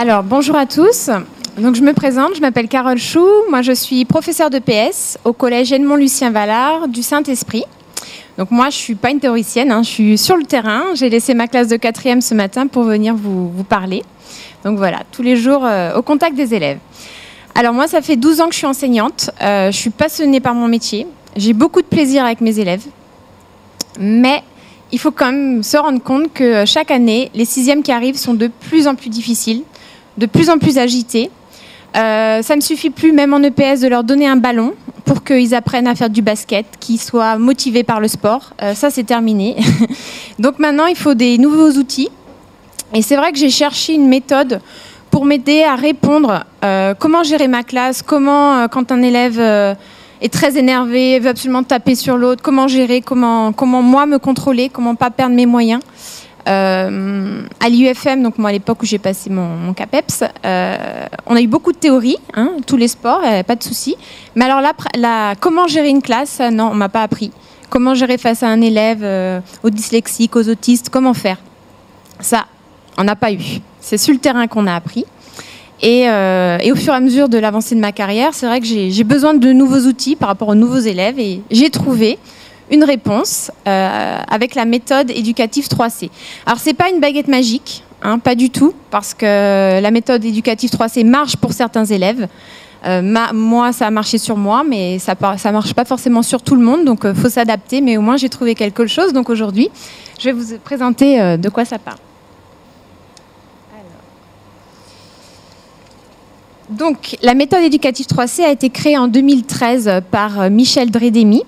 Alors, bonjour à tous. Donc, je me présente, je m'appelle Carole Chou. Moi, je suis professeure de PS au collège Edmond-Lucien-Vallard du Saint-Esprit. Donc, moi, je ne suis pas une théoricienne, je suis sur le terrain. J'ai laissé ma classe de 4e ce matin pour venir vous parler. Donc, voilà, tous les jours au contact des élèves. Alors, moi, ça fait 12 ans que je suis enseignante. Je suis passionnée par mon métier. J'ai beaucoup de plaisir avec mes élèves. Mais il faut quand même se rendre compte que chaque année, les 6e qui arrivent sont de plus en plus difficiles, de plus en plus agités. Ça ne suffit plus, même en EPS, de leur donner un ballon pour qu'ils apprennent à faire du basket, qu'ils soient motivés par le sport. Ça, c'est terminé. Donc maintenant, il faut des nouveaux outils. Et c'est vrai que j'ai cherché une méthode pour m'aider à répondre. Comment gérer ma classe, comment, quand un élève est très énervé, veut absolument taper sur l'autre, comment gérer, comment moi me contrôler, comment pas perdre mes moyens. À l'IUFM, donc moi à l'époque où j'ai passé mon CAPEPS, on a eu beaucoup de théories, tous les sports, pas de souci. Mais alors là, comment gérer une classe, non, on m'a pas appris. Comment gérer face à un élève, aux dyslexiques, aux autistes, comment faire? Ça, on n'a pas eu. C'est sur le terrain qu'on a appris. Et au fur et à mesure de l'avancée de ma carrière, c'est vrai que j'ai besoin de nouveaux outils par rapport aux nouveaux élèves et j'ai trouvé une réponse avec la méthode éducative 3C. Alors, ce n'est pas une baguette magique, pas du tout, parce que la méthode éducative 3C marche pour certains élèves. Moi, ça a marché sur moi, mais ça ne marche pas forcément sur tout le monde, donc il faut s'adapter, mais au moins j'ai trouvé quelque chose. Donc aujourd'hui, je vais vous présenter de quoi ça parle. Donc, la méthode éducative 3C a été créée en 2013 par Michel Drédémy.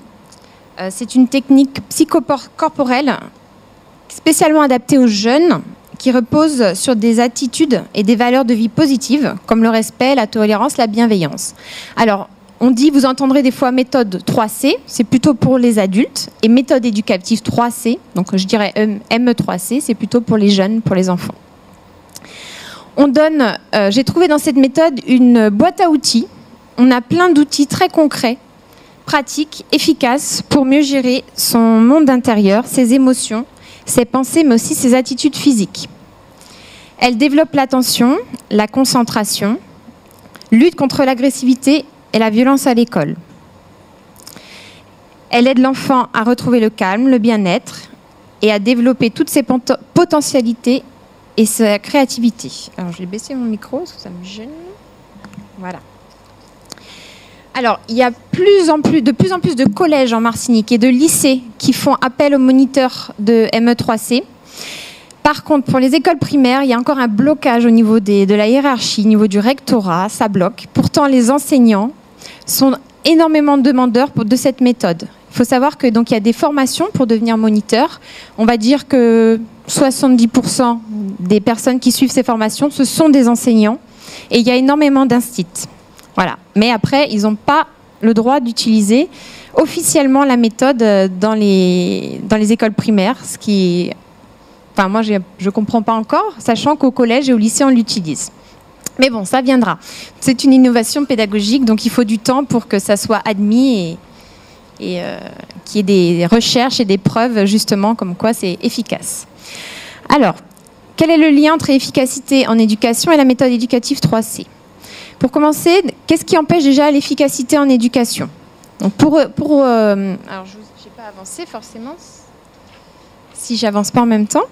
C'est une technique psychocorporelle spécialement adaptée aux jeunes qui repose sur des attitudes et des valeurs de vie positives comme le respect, la tolérance, la bienveillance. Alors, on dit, vous entendrez des fois méthode 3C, c'est plutôt pour les adultes, et méthode éducative 3C, donc je dirais ME3C, c'est plutôt pour les jeunes, pour les enfants. J'ai trouvé dans cette méthode une boîte à outils. On a plein d'outils très concrets, pratiques, efficaces pour mieux gérer son monde intérieur, ses émotions, ses pensées, mais aussi ses attitudes physiques. Elle développe l'attention, la concentration, lutte contre l'agressivité et la violence à l'école. Elle aide l'enfant à retrouver le calme, le bien-être et à développer toutes ses potentialités et sa créativité. Alors, je vais baisser mon micro parce que ça me gêne. Voilà. Alors, il y a de plus en plus de collèges en Martinique et de lycées qui font appel aux moniteurs de ME3C. Par contre, pour les écoles primaires, il y a encore un blocage au niveau de la hiérarchie, au niveau du rectorat, ça bloque. Pourtant, les enseignants sont énormément demandeurs de cette méthode. Il faut savoir que donc il y a des formations pour devenir moniteur. On va dire que 70% des personnes qui suivent ces formations, ce sont des enseignants. Et il y a énormément d'instituts. Voilà. Mais après, ils n'ont pas le droit d'utiliser officiellement la méthode dans les écoles primaires, ce qui, enfin moi je ne comprends pas encore, sachant qu'au collège et au lycée on l'utilise. Mais bon, ça viendra. C'est une innovation pédagogique, donc il faut du temps pour que ça soit admis et qu'il y ait des recherches et des preuves justement comme quoi c'est efficace. Alors, quel est le lien entre efficacité en éducation et la méthode éducative 3C ? Pour commencer, qu'est-ce qui empêche déjà l'efficacité en éducation ? Donc alors, je n'ai pas avancé forcément, si j'avance pas en même temps.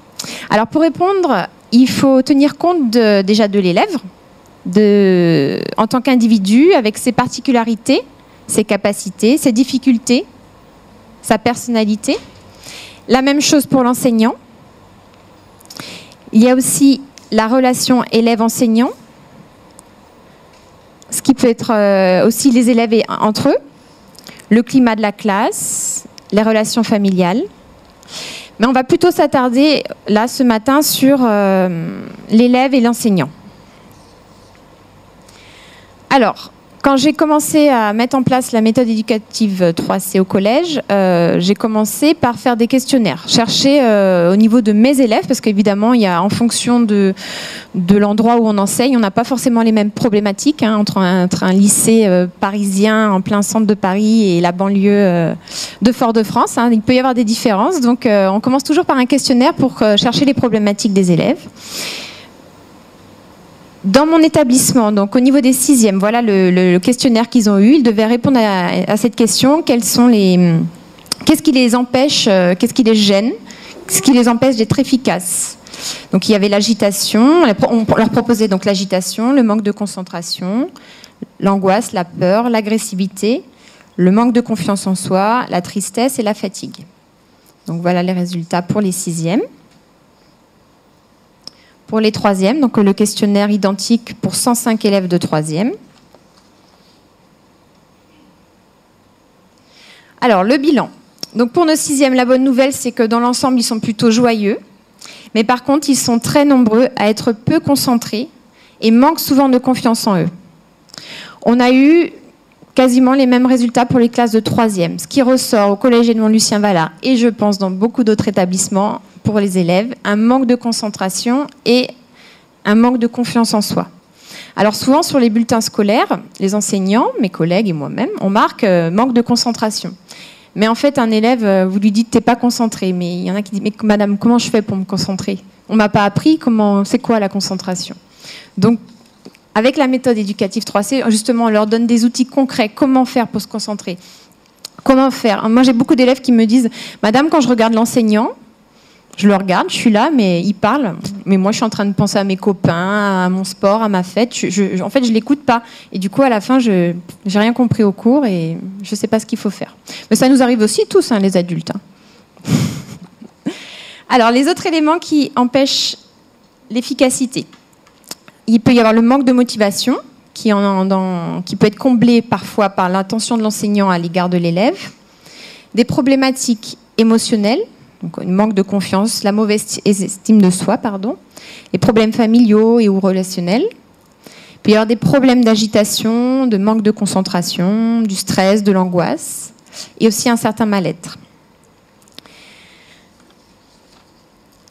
Alors, pour répondre, il faut tenir compte déjà de l'élève, en tant qu'individu, avec ses particularités, ses capacités, ses difficultés, sa personnalité. La même chose pour l'enseignant. Il y a aussi la relation élève-enseignant, ce qui peut être aussi les élèves entre eux, le climat de la classe, les relations familiales. Mais on va plutôt s'attarder là ce matin sur l'élève et l'enseignant. Alors, quand j'ai commencé à mettre en place la méthode éducative 3C au collège, j'ai commencé par faire des questionnaires, chercher au niveau de mes élèves, parce qu'évidemment, il y a en fonction de l'endroit où on enseigne, on n'a pas forcément les mêmes problématiques entre un lycée parisien en plein centre de Paris et la banlieue de Fort-de-France. Il peut y avoir des différences, donc on commence toujours par un questionnaire pour chercher les problématiques des élèves. Dans mon établissement, donc au niveau des 6e, voilà le questionnaire qu'ils ont eu. Ils devaient répondre à cette question. Qu'est-ce qui les empêche, qu'est-ce qui les gêne, ce qui les empêche d'être efficaces? Donc il y avait l'agitation, on leur proposait donc l'agitation, le manque de concentration, l'angoisse, la peur, l'agressivité, le manque de confiance en soi, la tristesse et la fatigue. Donc voilà les résultats pour les 6e. Pour les 3e, donc le questionnaire identique pour 105 élèves de 3e. Alors, le bilan. Donc pour nos 6e, la bonne nouvelle, c'est que dans l'ensemble, ils sont plutôt joyeux. Mais par contre, ils sont très nombreux à être peu concentrés et manquent souvent de confiance en eux. On a eu quasiment les mêmes résultats pour les classes de 3e. Ce qui ressort au collège Edmond Lucien Vallard et je pense dans beaucoup d'autres établissements pour les élèves, un manque de concentration et un manque de confiance en soi. Alors souvent sur les bulletins scolaires, les enseignants, mes collègues et moi-même, on marque manque de concentration. Mais en fait, un élève, vous lui dites t'es pas concentré, mais il y en a qui disent mais madame, comment je fais pour me concentrer? On m'a pas appris c'est quoi la concentration. Donc avec la méthode éducative 3C, justement, on leur donne des outils concrets. Comment faire pour se concentrer? Comment faire? Moi, j'ai beaucoup d'élèves qui me disent madame, quand je regarde l'enseignant, je le regarde, je suis là, mais il parle. Mais moi, je suis en train de penser à mes copains, à mon sport, à ma fête. En fait, je ne l'écoute pas. Et du coup, à la fin, je n'ai rien compris au cours et je ne sais pas ce qu'il faut faire. Mais ça nous arrive aussi tous, les adultes. Alors, les autres éléments qui empêchent l'efficacité. Il peut y avoir le manque de motivation, qui peut être comblé parfois par l'intention de l'enseignant à l'égard de l'élève. Des problématiques émotionnelles. Donc, un manque de confiance, la mauvaise estime de soi, les problèmes familiaux et ou relationnels. Il peut y avoir des problèmes d'agitation, de manque de concentration, du stress, de l'angoisse, et aussi un certain mal-être.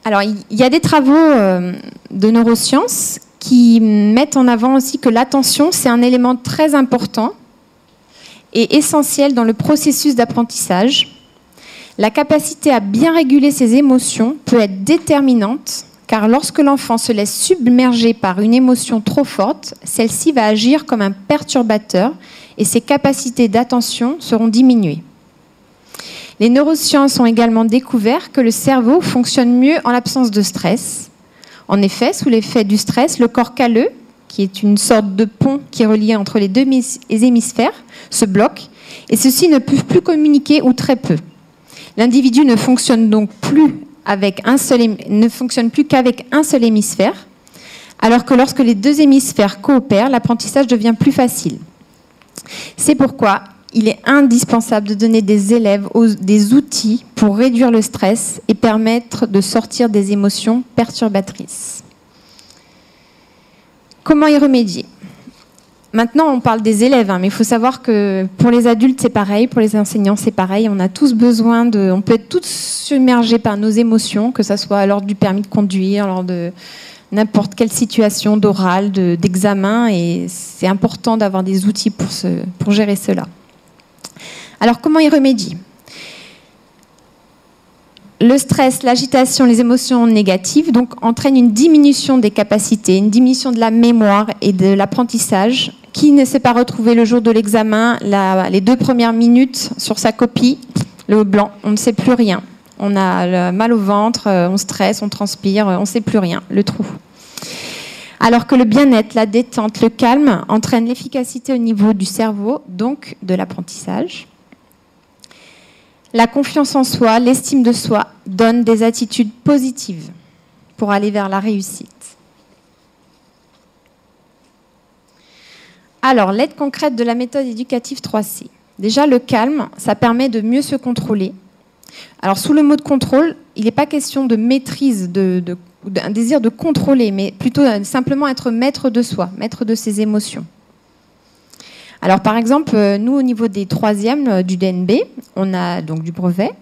Alors, il y a des travaux de neurosciences qui mettent en avant aussi que l'attention, c'est un élément très important et essentiel dans le processus d'apprentissage. La capacité à bien réguler ses émotions peut être déterminante, car lorsque l'enfant se laisse submerger par une émotion trop forte, celle-ci va agir comme un perturbateur et ses capacités d'attention seront diminuées. Les neurosciences ont également découvert que le cerveau fonctionne mieux en l'absence de stress. En effet, sous l'effet du stress, le corps calleux, qui est une sorte de pont qui est relié entre les deux hémisphères, se bloque et ceux-ci ne peuvent plus communiquer ou très peu. L'individu ne fonctionne donc plus qu'avec un seul hémisphère, alors que lorsque les deux hémisphères coopèrent, l'apprentissage devient plus facile. C'est pourquoi il est indispensable de donner des élèves des outils pour réduire le stress et permettre de sortir des émotions perturbatrices. Comment y remédier ? Maintenant, on parle des élèves, mais il faut savoir que pour les adultes, c'est pareil, pour les enseignants, c'est pareil. On a tous besoin on peut être tous submergés par nos émotions, que ce soit lors du permis de conduire, lors de n'importe quelle situation d'oral, d'examen, et c'est important d'avoir des outils pour gérer cela. Alors, comment y remédier ? Le stress, l'agitation, les émotions négatives entraînent une diminution des capacités, une diminution de la mémoire et de l'apprentissage. Qui ne s'est pas retrouvé le jour de l'examen, les 2 premières minutes sur sa copie, le blanc, on ne sait plus rien. On a mal au ventre, on stresse, on transpire, on ne sait plus rien, le trou. Alors que le bien-être, la détente, le calme entraînent l'efficacité au niveau du cerveau, donc de l'apprentissage. La confiance en soi, l'estime de soi donnent des attitudes positives pour aller vers la réussite. Alors, l'aide concrète de la méthode éducative 3C. Déjà, le calme, ça permet de mieux se contrôler. Alors, sous le mot de contrôle, il n'est pas question de maîtrise, d'un désir de contrôler, mais plutôt simplement être maître de soi, maître de ses émotions. Alors, par exemple, nous, au niveau des 3e du DNB, on a donc du brevet.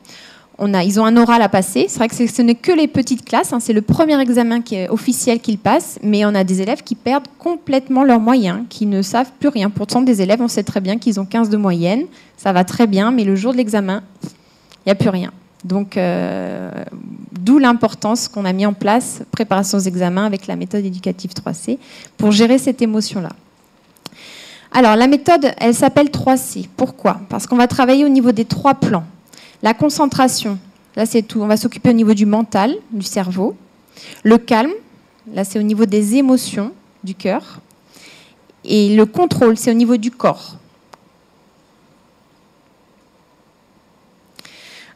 Ils ont un oral à passer. C'est vrai que ce n'est que les petites classes. C'est le premier examen qui est officiel qu'ils passent. Mais on a des élèves qui perdent complètement leurs moyens, qui ne savent plus rien. Pourtant, des élèves, on sait très bien qu'ils ont 15 de moyenne. Ça va très bien. Mais le jour de l'examen, il n'y a plus rien. Donc, D'où l'importance qu'on a mis en place, préparation aux examens avec la méthode éducative 3C, pour gérer cette émotion-là. Alors, la méthode, elle s'appelle 3C. Pourquoi? Parce qu'on va travailler au niveau des 3 plans. La concentration, là c'est tout. On va s'occuper au niveau du mental, du cerveau. Le calme, là c'est au niveau des émotions, du cœur. Et le contrôle, c'est au niveau du corps.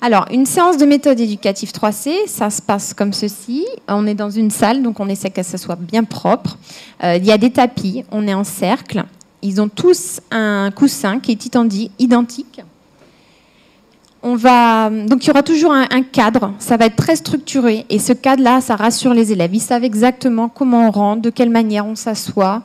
Alors, une séance de méthode éducative 3C, ça se passe comme ceci. On est dans une salle, donc on essaie que ça soit bien propre. Il y a des tapis, on est en cercle. Ils ont tous un coussin qui est identique. Donc il y aura toujours un cadre, ça va être très structuré. Et ce cadre-là, ça rassure les élèves. Ils savent exactement comment on rentre, de quelle manière on s'assoit.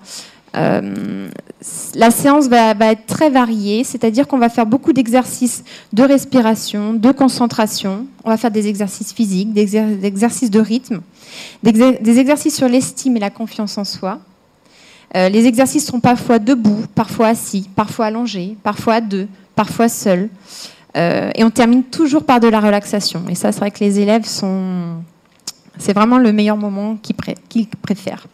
La séance va être très variée, c'est-à-dire qu'on va faire beaucoup d'exercices de respiration, de concentration. On va faire des exercices physiques, des exercices de rythme, des exercices sur l'estime et la confiance en soi. Les exercices sont parfois debout, parfois assis, parfois allongés, parfois à 2, parfois seuls. Et on termine toujours par de la relaxation. Et ça, c'est vrai que les élèves c'est vraiment le meilleur moment qu'ils préfèrent.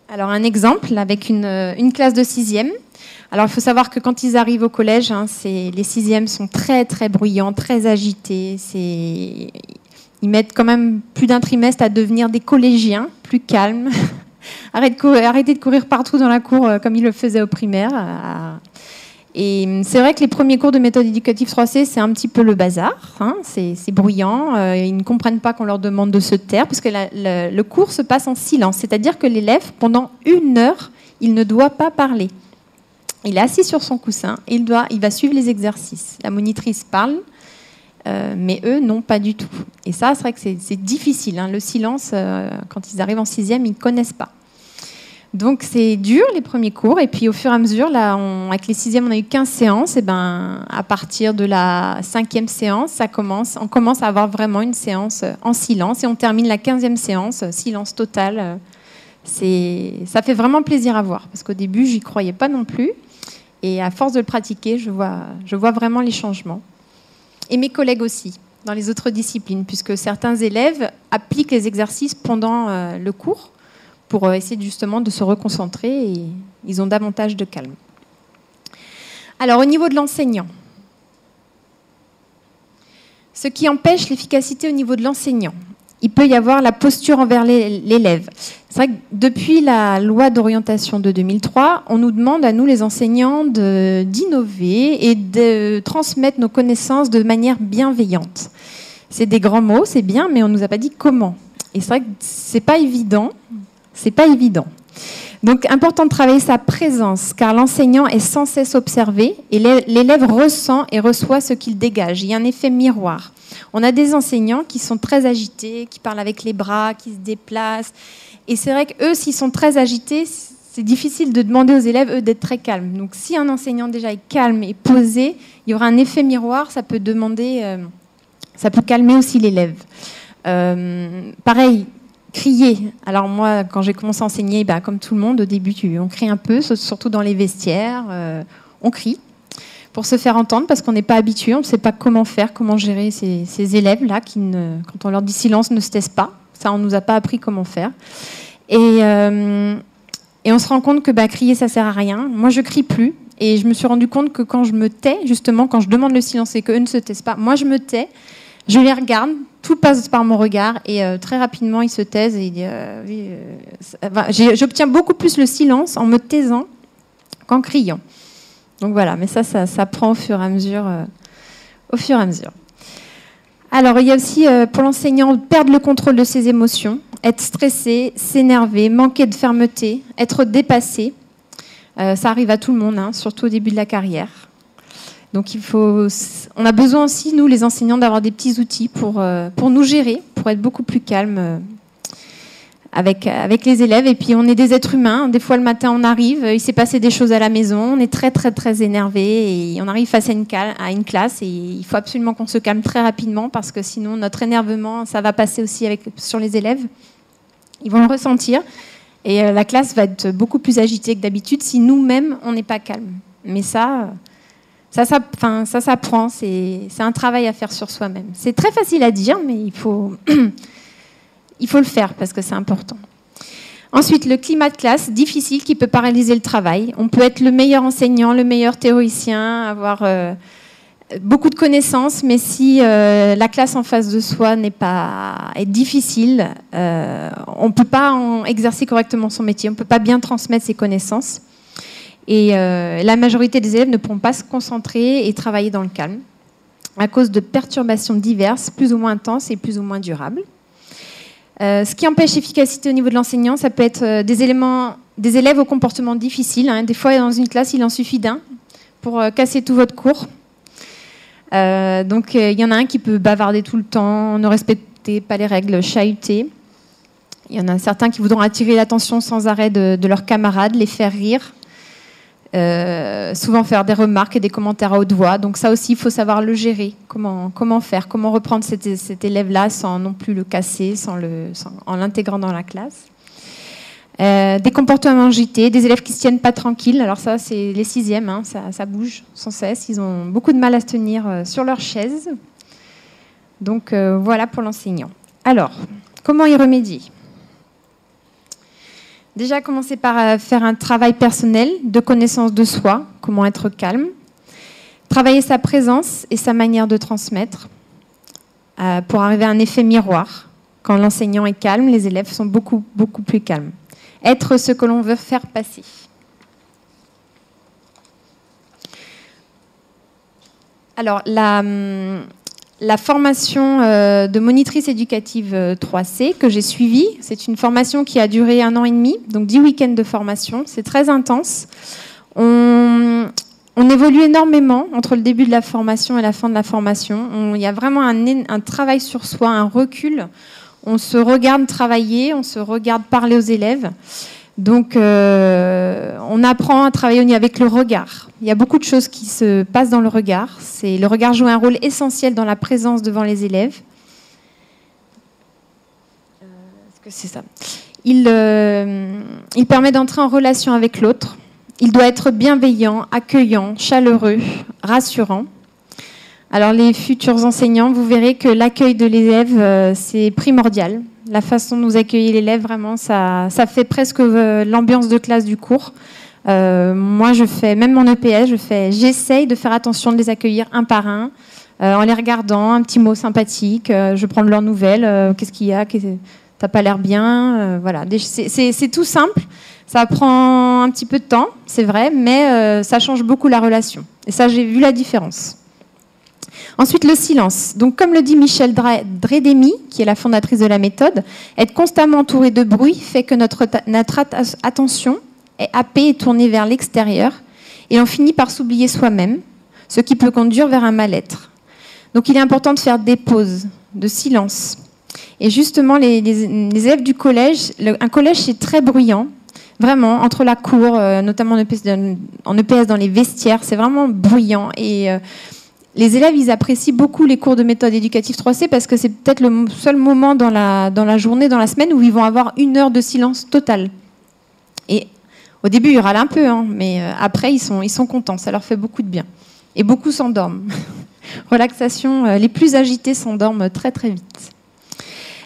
Alors, un exemple avec une classe de 6e. Alors, il faut savoir que quand ils arrivent au collège, les 6e sont très, très bruyants, très agités. Ils mettent quand même plus d'un trimestre à devenir des collégiens, plus calmes. Arrêtez de courir partout dans la cour comme ils le faisaient au primaire. Et c'est vrai que les premiers cours de méthode éducative 3C, c'est un petit peu le bazar. C'est bruyant. Ils ne comprennent pas qu'on leur demande de se taire, parce que le cours se passe en silence. C'est-à-dire que l'élève, pendant 1 heure, il ne doit pas parler. Il est assis sur son coussin et il va suivre les exercices. La monitrice parle, mais eux, non, pas du tout. Et ça, c'est vrai que c'est difficile. Le silence, quand ils arrivent en 6e, ils ne connaissent pas. Donc c'est dur les premiers cours, et puis au fur et à mesure, là, avec les 6e, on a eu 15 séances, et à partir de la 5e séance, on commence à avoir vraiment une séance en silence, et on termine la 15e séance, silence total. Ça fait vraiment plaisir à voir, parce qu'au début, j'y croyais pas non plus, et à force de le pratiquer, je vois vraiment les changements. Et mes collègues aussi, dans les autres disciplines, puisque certains élèves appliquent les exercices pendant le cours, pour essayer justement de se reconcentrer, et ils ont davantage de calme. Alors, au niveau de l'enseignant, ce qui empêche l'efficacité au niveau de l'enseignant, il peut y avoir la posture envers l'élève. C'est vrai que depuis la loi d'orientation de 2003, on nous demande à nous, les enseignants, d'innover et de transmettre nos connaissances de manière bienveillante. C'est des grands mots, c'est bien, mais on ne nous a pas dit comment. Et c'est vrai que c'est pas évident. C'est pas évident. Donc, important de travailler sa présence, car l'enseignant est sans cesse observé et l'élève ressent et reçoit ce qu'il dégage. Il y a un effet miroir. On a des enseignants qui sont très agités, qui parlent avec les bras, qui se déplacent. Et c'est vrai qu'eux, s'ils sont très agités, c'est difficile de demander aux élèves, eux, d'être très calmes. Donc, si un enseignant déjà est calme et posé, il y aura un effet miroir, ça peut calmer aussi l'élève. Pareil, crier. Alors moi, quand j'ai commencé à enseigner, comme tout le monde, au début, on crie un peu, surtout dans les vestiaires. On crie pour se faire entendre, parce qu'on n'est pas habitué, on ne sait pas comment gérer ces élèves-là qui, quand on leur dit silence, ne se taisent pas. Ça, on ne nous a pas appris comment faire. Et on se rend compte que crier, ça ne sert à rien. Moi, je ne crie plus. Et je me suis rendu compte que quand je me tais, justement, quand je demande le silence et qu'eux ne se taisent pas, moi, je me tais, je les regarde, tout passe par mon regard, et très rapidement, ils se taisent. Et j'obtiens beaucoup plus le silence en me taisant qu'en criant. Donc voilà, mais ça prend au fur et à mesure. Alors, il y a aussi, pour l'enseignant, perdre le contrôle de ses émotions, être stressé, s'énerver, manquer de fermeté, être dépassé. Ça arrive à tout le monde, surtout au début de la carrière. Donc, on a besoin aussi, nous, les enseignants, d'avoir des petits outils pour nous gérer, pour être beaucoup plus calmes avec les élèves. Et puis, on est des êtres humains. Des fois, le matin, on arrive, il s'est passé des choses à la maison, on est très, très, très énervé, et on arrive face à une classe, et il faut absolument qu'on se calme très rapidement, parce que sinon, notre énervement, ça va passer aussi sur les élèves. Ils vont le ressentir, et la classe va être beaucoup plus agitée que d'habitude si nous-mêmes, on n'est pas calme. Mais ça Ça s'apprend, c'est un travail à faire sur soi-même. C'est très facile à dire, mais il faut le faire parce que c'est important. Ensuite, le climat de classe, difficile, qui peut paralyser le travail. On peut être le meilleur enseignant, le meilleur théoricien, avoir beaucoup de connaissances, mais si la classe en face de soi est difficile, on ne peut pas exercer correctement son métier, on ne peut pas bien transmettre ses connaissances. Et la majorité des élèves ne pourront pas se concentrer et travailler dans le calme à cause de perturbations diverses, plus ou moins intenses et plus ou moins durables. Ce qui empêche l'efficacité au niveau de l'enseignant, ça peut être des élèves au comportement difficile. Des fois, dans une classe, il en suffit d'un pour casser tout votre cours. Donc, il y en a un qui peut bavarder tout le temps, ne respecter pas les règles, chahuter. Il y en a certains qui voudront attirer l'attention sans arrêt de leurs camarades, les faire rire. Souvent faire des remarques et des commentaires à haute voix. Donc ça aussi, il faut savoir le gérer. Comment faire, comment reprendre cet élève-là sans non plus le casser, en l'intégrant dans la classe. Des comportements agités, des élèves qui ne se tiennent pas tranquilles. Alors ça, c'est les 6e, ça bouge sans cesse. Ils ont beaucoup de mal à se tenir sur leur chaise. Donc voilà pour l'enseignant. Alors, comment y remédier ? Déjà, commencer par faire un travail personnel de connaissance de soi, comment être calme. Travailler sa présence et sa manière de transmettre pour arriver à un effet miroir. Quand l'enseignant est calme, les élèves sont beaucoup, beaucoup plus calmes. Être ce que l'on veut faire passer. Alors, la formation de monitrice éducative 3C que j'ai suivie, c'est une formation qui a duré 1 an et demi, donc 10 week-ends de formation. C'est très intense. On évolue énormément entre le début de la formation et la fin de la formation. Il y a vraiment un travail sur soi, un recul. On se regarde travailler, on se regarde parler aux élèves. Donc, on apprend à travailler avec le regard. Il y a beaucoup de choses qui se passent dans le regard. Le regard joue un rôle essentiel dans la présence devant les élèves. Est-ce que c'est ça ? Il permet d'entrer en relation avec l'autre. Il doit être bienveillant, accueillant, chaleureux, rassurant. Alors, les futurs enseignants, vous verrez que l'accueil de l'élève, c'est primordial. La façon de nous accueillir l'élève, vraiment, ça fait presque l'ambiance de classe du cours. Moi, même mon EPS, j'essaye de faire attention de les accueillir un par un, en les regardant, un petit mot sympathique, je prends de leurs nouvelles, qu'est-ce qu'il y a, t'as pas l'air bien, voilà. C'est tout simple, ça prend un petit peu de temps, c'est vrai, mais ça change beaucoup la relation. Et ça, j'ai vu la différence. Ensuite, le silence. Donc, comme le dit Michel Dredemi, qui est la fondatrice de la méthode, être constamment entouré de bruit fait que notre attention est happée et tournée vers l'extérieur et on finit par s'oublier soi-même, ce qui peut conduire vers un mal-être. Donc, il est important de faire des pauses, de silence. Et justement, les élèves du collège, un collège, c'est très bruyant. Vraiment, entre la cour, notamment en EPS dans les vestiaires, c'est vraiment bruyant. Et les élèves, ils apprécient beaucoup les cours de méthode éducative 3C parce que c'est peut-être le seul moment dans la journée, dans la semaine, où ils vont avoir 1 heure de silence total. Et au début, ils râlent un peu, mais après, ils sont contents. Ça leur fait beaucoup de bien. Et beaucoup s'endorment. Relaxation, les plus agités s'endorment très, très vite.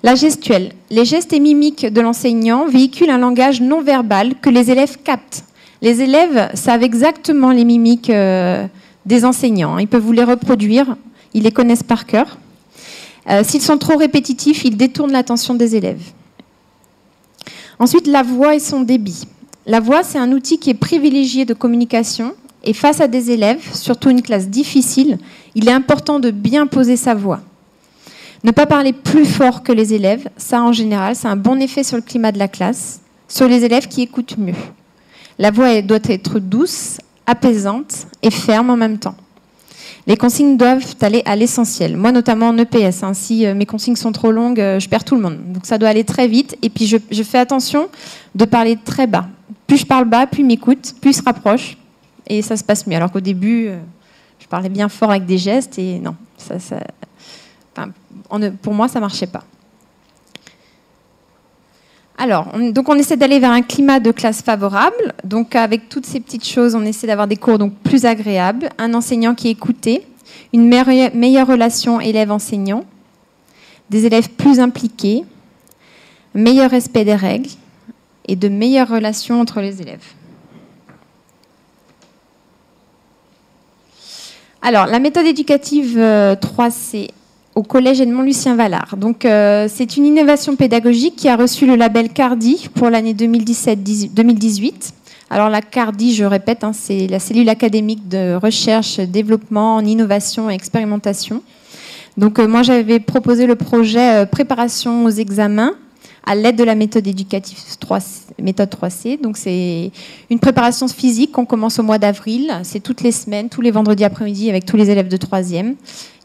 La gestuelle. Les gestes et mimiques de l'enseignant véhiculent un langage non verbal que les élèves captent. Les élèves savent exactement les mimiques des enseignants. Ils peuvent vous les reproduire, ils les connaissent par cœur. S'ils sont trop répétitifs, ils détournent l'attention des élèves. Ensuite, la voix et son débit. La voix, c'est un outil qui est privilégié de communication et face à des élèves, surtout une classe difficile, il est important de bien poser sa voix. Ne pas parler plus fort que les élèves, ça en général, c'est un bon effet sur le climat de la classe, sur les élèves qui écoutent mieux. La voix doit être douce, apaisante et ferme en même temps. Les consignes doivent aller à l'essentiel. Moi, notamment en EPS, si mes consignes sont trop longues, je perds tout le monde. Donc ça doit aller très vite. Et puis je fais attention de parler très bas. Plus je parle bas, plus ils m'écoutent, plus ils se rapprochent. Et ça se passe mieux. Alors qu'au début, je parlais bien fort avec des gestes et non, pour moi, ça ne marchait pas. Alors, on essaie d'aller vers un climat de classe favorable. Donc, avec toutes ces petites choses, on essaie d'avoir des cours donc, plus agréables, un enseignant qui est écouté, une meilleure relation élève-enseignant, des élèves plus impliqués, un meilleur respect des règles et de meilleures relations entre les élèves. Alors, la méthode éducative 3C au collège Edmond Lucien Valard. Donc, c'est une innovation pédagogique qui a reçu le label CARDI pour l'année 2017-2018. Alors, la CARDI, je répète, hein, c'est la cellule académique de recherche, développement, en innovation et expérimentation. Donc, moi, j'avais proposé le projet préparation aux examens à l'aide de la méthode éducative 3C, méthode 3C. Donc, c'est une préparation physique qu'on commence au mois d'avril. C'est toutes les semaines, tous les vendredis après-midi avec tous les élèves de 3e.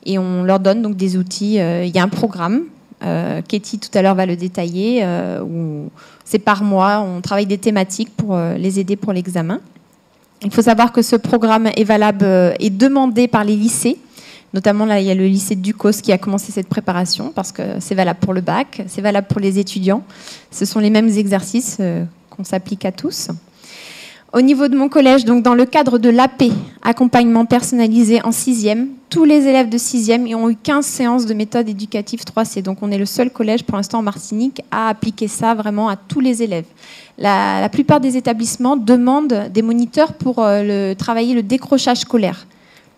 Et on leur donne donc des outils. Il y a un programme. Katie, tout à l'heure, va le détailler. Où c'est par mois. On travaille des thématiques pour les aider pour l'examen. Il faut savoir que ce programme est valable et demandé par les lycées. Notamment, là, il y a le lycée de Ducos qui a commencé cette préparation parce que c'est valable pour le bac, c'est valable pour les étudiants. Ce sont les mêmes exercices qu'on s'applique à tous. Au niveau de mon collège, donc dans le cadre de l'AP, accompagnement personnalisé en 6e, tous les élèves de 6e ont eu 15 séances de méthode éducative 3C. Donc, on est le seul collège pour l'instant en Martinique à appliquer ça vraiment à tous les élèves. La plupart des établissements demandent des moniteurs pour travailler le décrochage scolaire.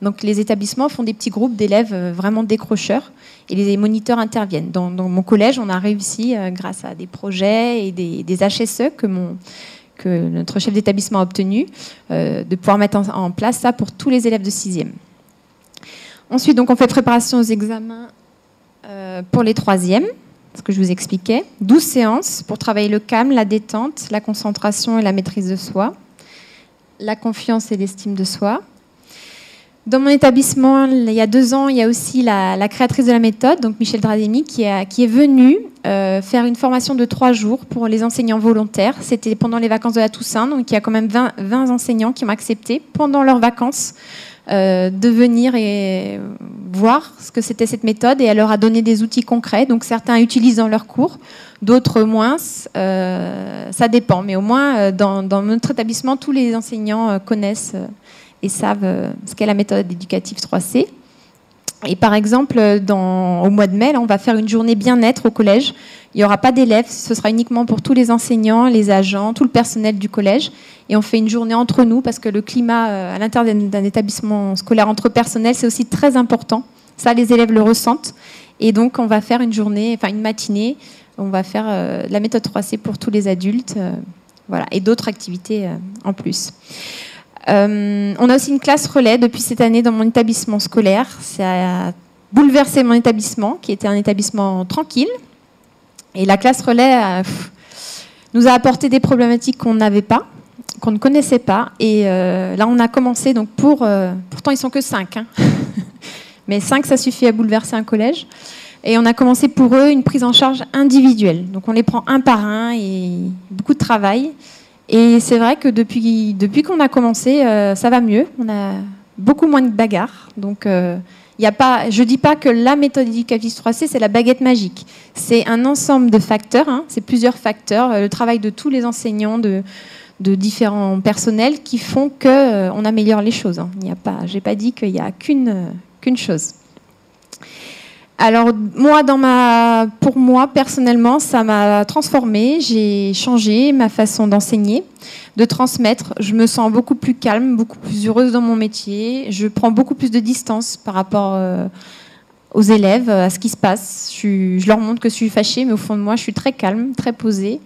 Donc les établissements font des petits groupes d'élèves vraiment décrocheurs et les moniteurs interviennent. Dans mon collège, on a réussi, grâce à des projets et des HSE que notre chef d'établissement a obtenu, de pouvoir mettre en place ça pour tous les élèves de 6e. Ensuite, donc, on fait préparation aux examens pour les 3e, ce que je vous expliquais. 12 séances pour travailler le calme, la détente, la concentration et la maîtrise de soi, la confiance et l'estime de soi. Dans mon établissement, il y a 2 ans, il y a aussi la créatrice de la méthode, donc Michel Drademi, qui est venue faire une formation de 3 jours pour les enseignants volontaires. C'était pendant les vacances de la Toussaint, donc il y a quand même 20 enseignants qui ont accepté pendant leurs vacances de venir et voir ce que c'était cette méthode, et elle leur a donné des outils concrets. Donc certains utilisent dans leurs cours, d'autres moins, ça dépend. Mais au moins, dans notre établissement, tous les enseignants connaissent et savent ce qu'est la méthode éducative 3C. Et par exemple, au mois de mai, là, on va faire une journée bien-être au collège. Il n'y aura pas d'élèves, ce sera uniquement pour tous les enseignants, les agents, tout le personnel du collège. Et on fait une journée entre nous parce que le climat à l'intérieur d'un établissement scolaire entre personnel, c'est aussi très important. Ça, les élèves le ressentent. Et donc, on va faire une matinée, on va faire la méthode 3C pour tous les adultes, voilà, et d'autres activités en plus. On a aussi une classe relais depuis cette année dans mon établissement scolaire. Ça a bouleversé mon établissement, qui était un établissement tranquille. Et la classe relais nous a apporté des problématiques qu'on n'avait pas, qu'on ne connaissait pas. Et là, on a commencé, donc pourtant ils sont que 5. Hein. Mais 5, ça suffit à bouleverser un collège. Et on a commencé pour eux une prise en charge individuelle. Donc on les prend un par un et beaucoup de travail. Et c'est vrai que depuis qu'on a commencé, ça va mieux. On a beaucoup moins de bagarres. Donc, je ne dis pas que la méthode éducative 3C, c'est la baguette magique. C'est un ensemble de facteurs. Hein, c'est plusieurs facteurs. Le travail de tous les enseignants, de différents personnels qui font qu'on améliore les choses. Hein. Je n'ai pas dit qu'il n'y a qu'une chose. Alors, pour moi, personnellement, ça m'a transformée. J'ai changé ma façon d'enseigner, de transmettre. Je me sens beaucoup plus calme, beaucoup plus heureuse dans mon métier. Je prends beaucoup plus de distance par rapport aux élèves, à ce qui se passe. Je leur montre que je suis fâchée, mais au fond de moi, je suis très calme, très posée.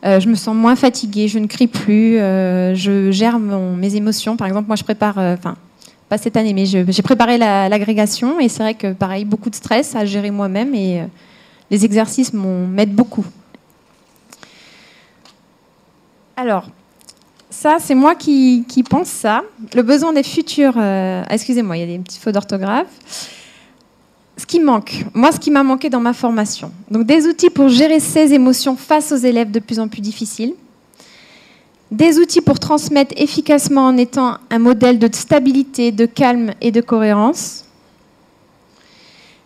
Je me sens moins fatiguée, je ne crie plus. Je gère mes émotions. Par exemple, moi, je prépare... pas cette année, mais j'ai préparé l'agrégation et c'est vrai que, pareil, beaucoup de stress à gérer moi-même et les exercices m'aident beaucoup. Alors, ça, c'est moi qui pense ça. Le besoin des futurs... excusez-moi, il y a des petits fautes d'orthographe. Ce qui manque, moi, ce qui m'a manqué dans ma formation. Donc, des outils pour gérer ses émotions face aux élèves de plus en plus difficiles. Des outils pour transmettre efficacement en étant un modèle de stabilité, de calme et de cohérence.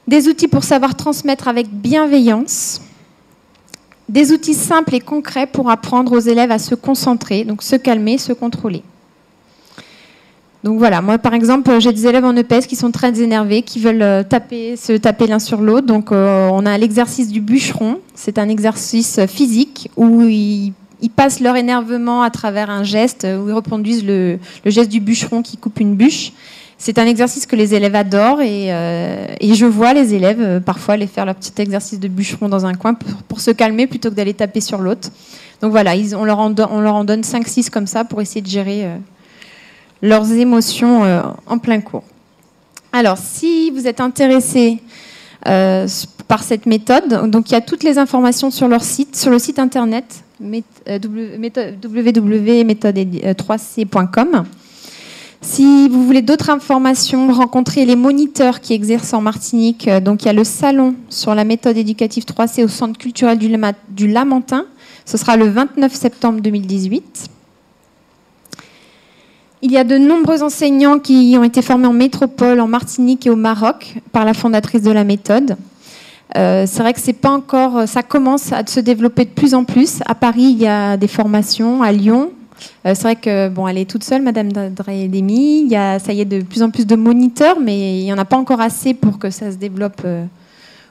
Des outils pour savoir transmettre avec bienveillance. des outils simples et concrets pour apprendre aux élèves à se concentrer, donc se calmer, se contrôler. Donc voilà, moi par exemple, j'ai des élèves en EPS qui sont très énervés, qui veulent se taper l'un sur l'autre. Donc on a l'exercice du bûcheron. C'est un exercice physique où ils passent leur énervement à travers un geste, où ils reproduisent le geste du bûcheron qui coupe une bûche. C'est un exercice que les élèves adorent et je vois les élèves parfois aller faire leur petit exercice de bûcheron dans un coin pour se calmer plutôt que d'aller taper sur l'autre. Donc voilà, on leur en donne 5-6 comme ça pour essayer de gérer leurs émotions en plein cours. Alors, si vous êtes intéressé par cette méthode, donc il y a toutes les informations sur leur site, sur le site internet www.méthode3c.com. Si vous voulez d'autres informations, rencontrer les moniteurs qui exercent en Martinique, donc il y a le salon sur la méthode éducative 3C au Centre culturel du Lamentin. Ce sera le 29 septembre 2018. Il y a de nombreux enseignants qui ont été formés en métropole, en Martinique et au Maroc par la fondatrice de la méthode. C'est vrai que c'est pas encore, ça commence à se développer de plus en plus. À Paris, il y a des formations, à Lyon. C'est vrai que bon, elle est toute seule, Madame Drédémy. Il y a, ça y est, de plus en plus de moniteurs, mais il n'y en a pas encore assez pour que ça se développe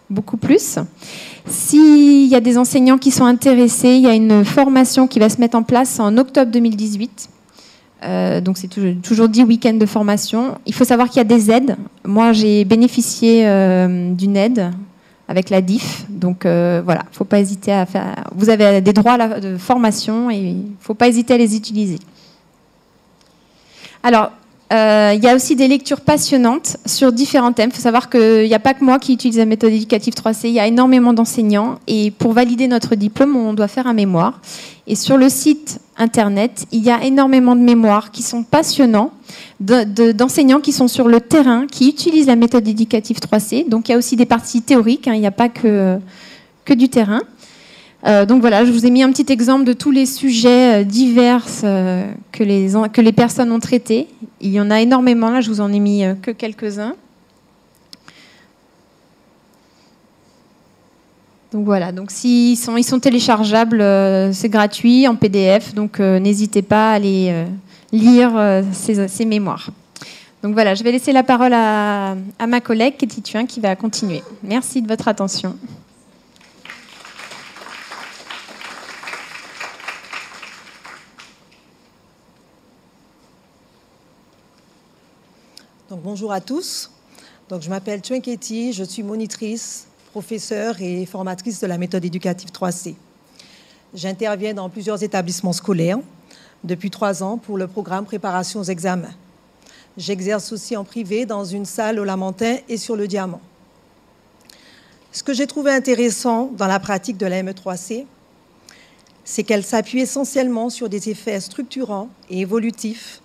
beaucoup plus. S'il y a des enseignants qui sont intéressés, il y a une formation qui va se mettre en place en octobre 2018. Donc c'est toujours 10 week-ends de formation. Il faut savoir qu'il y a des aides. Moi, j'ai bénéficié d'une aide avec la DIF. Donc voilà, faut pas hésiter à faire. Vous avez des droits de formation et il ne faut pas hésiter à les utiliser. Alors, il y a aussi des lectures passionnantes sur différents thèmes. Il faut savoir qu'il n'y a pas que moi qui utilise la méthode éducative 3C. Il y a énormément d'enseignants. Et pour valider notre diplôme, on doit faire un mémoire. Et sur le site internet, il y a énormément de mémoires qui sont passionnants, d'enseignants qui sont sur le terrain, qui utilisent la méthode éducative 3C. Donc il y a aussi des parties théoriques, hein, il n'y a pas que du terrain. Donc voilà, je vous ai mis un petit exemple de tous les sujets divers que les personnes ont traités. Il y en a énormément, là je vous en ai mis que quelques-uns. Donc voilà, donc ils sont téléchargeables, c'est gratuit en PDF, donc n'hésitez pas à aller lire ces mémoires. Donc voilà, je vais laisser la parole à ma collègue Katie Thuin qui va continuer. Merci de votre attention. Donc, bonjour à tous. Donc, je m'appelle Thuin Katie, je suis monitrice, professeure et formatrice de la méthode éducative 3C. J'interviens dans plusieurs établissements scolaires depuis 3 ans pour le programme Préparation aux examens. J'exerce aussi en privé dans une salle au Lamentin et sur le Diamant. Ce que j'ai trouvé intéressant dans la pratique de la ME3C, c'est qu'elle s'appuie essentiellement sur des effets structurants et évolutifs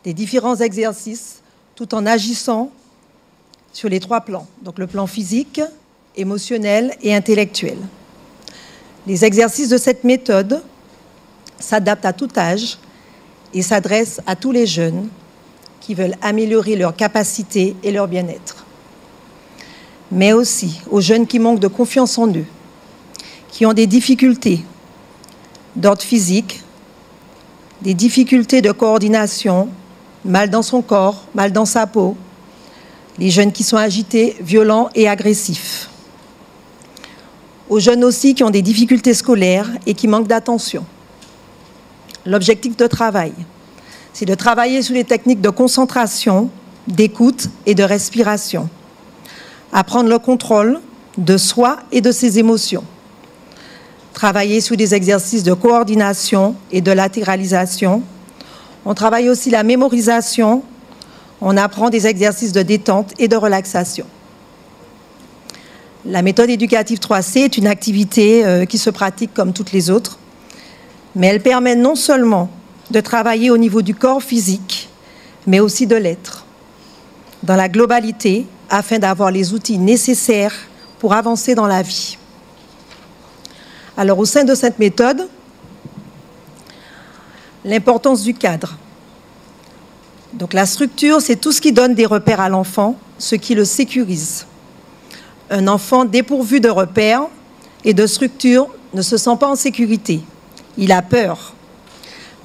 des différents exercices tout en agissant sur les 3 plans, donc le plan physique, émotionnel et intellectuel. Les exercices de cette méthode s'adaptent à tout âge et s'adressent à tous les jeunes qui veulent améliorer leurs capacités et leur bien-être. Mais aussi aux jeunes qui manquent de confiance en eux, qui ont des difficultés d'ordre physique, des difficultés de coordination, mal dans son corps, mal dans sa peau, les jeunes qui sont agités, violents et agressifs. Aux jeunes aussi qui ont des difficultés scolaires et qui manquent d'attention. L'objectif de travail, c'est de travailler sur les techniques de concentration, d'écoute et de respiration. Apprendre le contrôle de soi et de ses émotions. Travailler sur des exercices de coordination et de latéralisation. On travaille aussi la mémorisation, on apprend des exercices de détente et de relaxation. La méthode éducative 3C est une activité qui se pratique comme toutes les autres, mais elle permet non seulement de travailler au niveau du corps physique, mais aussi de l'être, dans la globalité, afin d'avoir les outils nécessaires pour avancer dans la vie. Alors, au sein de cette méthode, l'importance du cadre. Donc la structure, c'est tout ce qui donne des repères à l'enfant, ce qui le sécurise. Un enfant dépourvu de repères et de structure ne se sent pas en sécurité. Il a peur.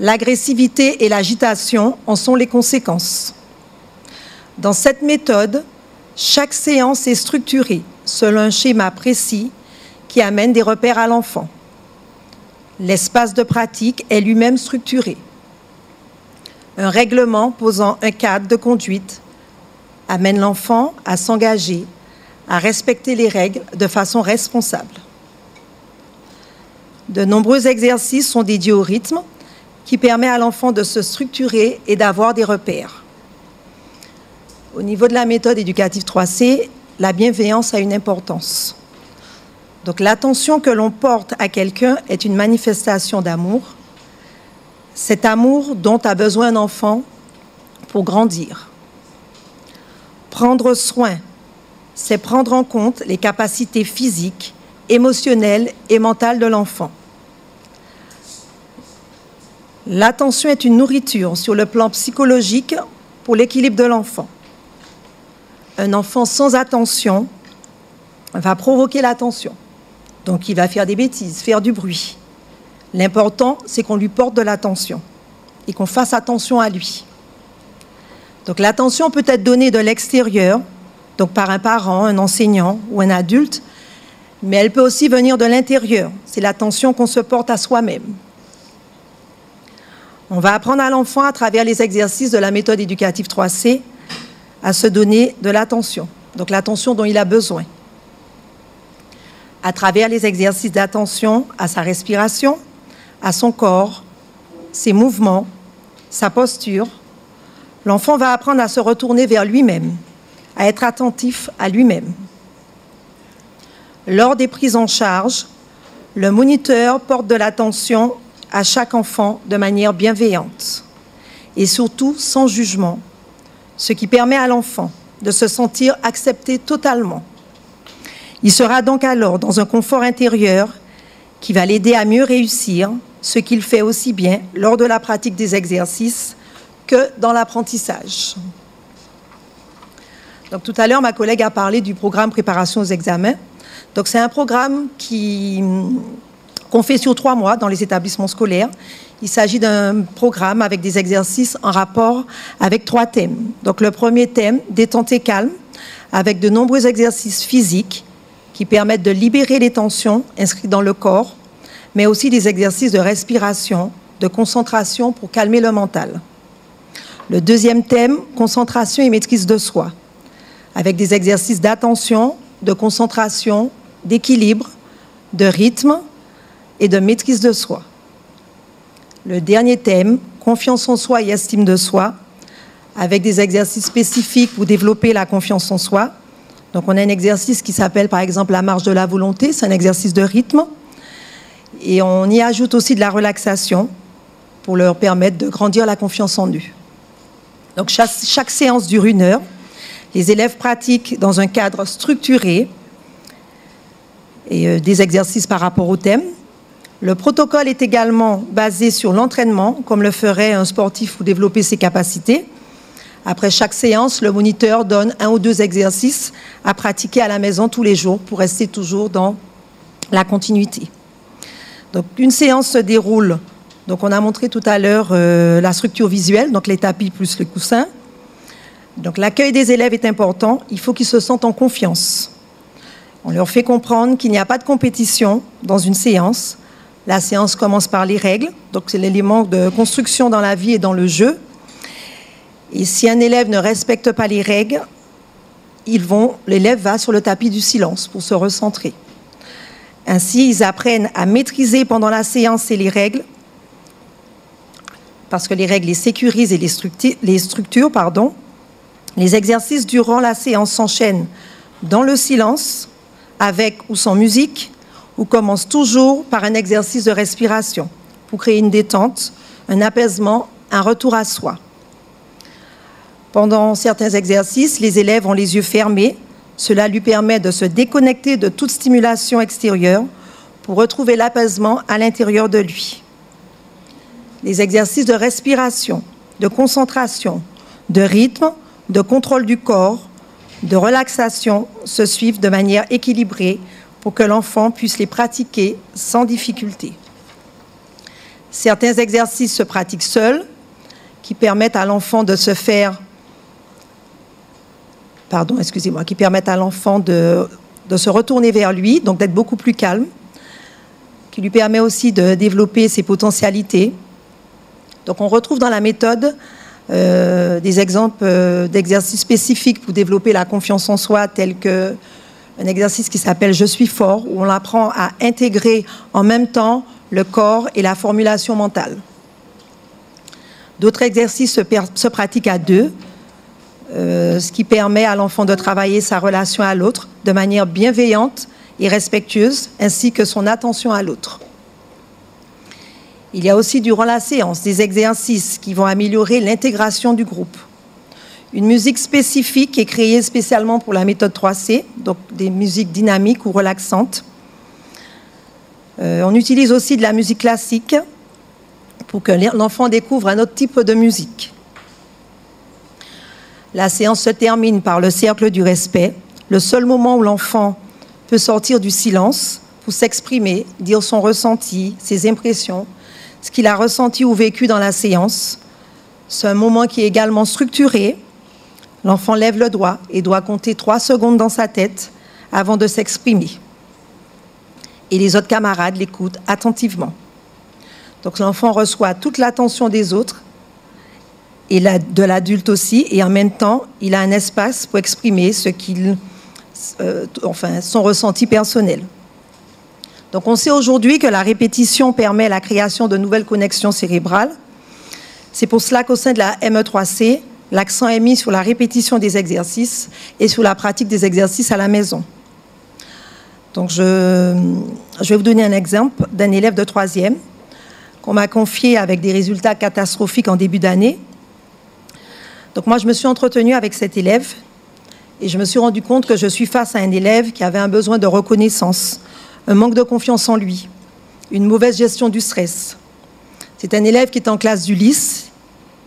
L'agressivité et l'agitation en sont les conséquences. Dans cette méthode, chaque séance est structurée selon un schéma précis qui amène des repères à l'enfant. L'espace de pratique est lui-même structuré. Un règlement posant un cadre de conduite amène l'enfant à s'engager, à respecter les règles de façon responsable. De nombreux exercices sont dédiés au rythme qui permet à l'enfant de se structurer et d'avoir des repères. Au niveau de la méthode éducative 3C, la bienveillance a une importance. Donc l'attention que l'on porte à quelqu'un est une manifestation d'amour. Cet amour dont a besoin un enfant pour grandir. Prendre soin, c'est prendre en compte les capacités physiques, émotionnelles et mentales de l'enfant. L'attention est une nourriture sur le plan psychologique pour l'équilibre de l'enfant. Un enfant sans attention va provoquer l'attention. Donc il va faire des bêtises, faire du bruit. L'important, c'est qu'on lui porte de l'attention et qu'on fasse attention à lui. Donc l'attention peut être donnée de l'extérieur, donc par un parent, un enseignant ou un adulte, mais elle peut aussi venir de l'intérieur. C'est l'attention qu'on se porte à soi-même. On va apprendre à l'enfant, à travers les exercices de la méthode éducative 3C, à se donner de l'attention, donc l'attention dont il a besoin. À travers les exercices d'attention à sa respiration, à son corps, ses mouvements, sa posture, l'enfant va apprendre à se retourner vers lui-même, à être attentif à lui-même. Lors des prises en charge, le moniteur porte de l'attention à chaque enfant de manière bienveillante et surtout sans jugement, ce qui permet à l'enfant de se sentir accepté totalement. Il sera donc alors dans un confort intérieur qui va l'aider à mieux réussir, ce qu'il fait aussi bien lors de la pratique des exercices que dans l'apprentissage. Donc tout à l'heure, ma collègue a parlé du programme préparation aux examens. Donc c'est un programme qu'on fait sur 3 mois dans les établissements scolaires. Il s'agit d'un programme avec des exercices en rapport avec 3 thèmes. Donc le premier thème, détente et calme, avec de nombreux exercices physiques qui permettent de libérer les tensions inscrites dans le corps, mais aussi des exercices de respiration, de concentration pour calmer le mental. Le deuxième thème, concentration et maîtrise de soi, avec des exercices d'attention, de concentration, d'équilibre, de rythme et de maîtrise de soi. Le dernier thème, confiance en soi et estime de soi, avec des exercices spécifiques pour développer la confiance en soi. Donc on a un exercice qui s'appelle par exemple la marche de la volonté, c'est un exercice de rythme. Et on y ajoute aussi de la relaxation pour leur permettre de grandir la confiance en eux. Donc chaque séance dure 1 heure. Les élèves pratiquent dans un cadre structuré et des exercices par rapport au thème. Le protocole est également basé sur l'entraînement, comme le ferait un sportif pour développer ses capacités. Après chaque séance, le moniteur donne 1 ou 2 exercices à pratiquer à la maison tous les jours pour rester toujours dans la continuité. Donc, une séance se déroule, donc on a montré tout à l'heure la structure visuelle, donc les tapis plus les coussins. Donc l'accueil des élèves est important, il faut qu'ils se sentent en confiance. On leur fait comprendre qu'il n'y a pas de compétition dans une séance. La séance commence par les règles, donc c'est l'élément de construction dans la vie et dans le jeu. Et si un élève ne respecte pas les règles, l'élève va sur le tapis du silence pour se recentrer. Ainsi, ils apprennent à maîtriser pendant la séance et les règles, parce que les règles les sécurisent et les structurent. Les exercices durant la séance s'enchaînent dans le silence, avec ou sans musique, ou commencent toujours par un exercice de respiration pour créer une détente, un apaisement, un retour à soi. Pendant certains exercices, les élèves ont les yeux fermés. Cela lui permet de se déconnecter de toute stimulation extérieure pour retrouver l'apaisement à l'intérieur de lui. Les exercices de respiration, de concentration, de rythme, de contrôle du corps, de relaxation se suivent de manière équilibrée pour que l'enfant puisse les pratiquer sans difficulté. Certains exercices se pratiquent seuls, qui permettent à l'enfant de se faire, qui permettent à l'enfant de se retourner vers lui, donc d'être beaucoup plus calme, qui lui permet aussi de développer ses potentialités. Donc on retrouve dans la méthode des exemples d'exercices spécifiques pour développer la confiance en soi, tels qu'un exercice qui s'appelle « Je suis fort », où on apprend à intégrer en même temps le corps et la formulation mentale. D'autres exercices se pratiquent à deux, ce qui permet à l'enfant de travailler sa relation à l'autre de manière bienveillante et respectueuse, ainsi que son attention à l'autre. Il y a aussi durant la séance des exercices qui vont améliorer l'intégration du groupe. Une musique spécifique est créée spécialement pour la méthode 3C, donc des musiques dynamiques ou relaxantes. On utilise aussi de la musique classique pour que l'enfant découvre un autre type de musique. La séance se termine par le cercle du respect, le seul moment où l'enfant peut sortir du silence pour s'exprimer, dire son ressenti, ses impressions, ce qu'il a ressenti ou vécu dans la séance. C'est un moment qui est également structuré. L'enfant lève le doigt et doit compter 3 secondes dans sa tête avant de s'exprimer. Et les autres camarades l'écoutent attentivement. Donc l'enfant reçoit toute l'attention des autres et de l'adulte aussi, et en même temps, il a un espace pour exprimer son ressenti personnel. Donc on sait aujourd'hui que la répétition permet la création de nouvelles connexions cérébrales. C'est pour cela qu'au sein de la ME3C, l'accent est mis sur la répétition des exercices et sur la pratique des exercices à la maison. Donc je vais vous donner un exemple d'un élève de 3e qu'on m'a confié avec des résultats catastrophiques en début d'année. Donc moi, je me suis entretenue avec cet élève et je me suis rendu compte que je suis face à un élève qui avait un besoin de reconnaissance, un manque de confiance en lui, une mauvaise gestion du stress. C'est un élève qui est en classe d'Ulysse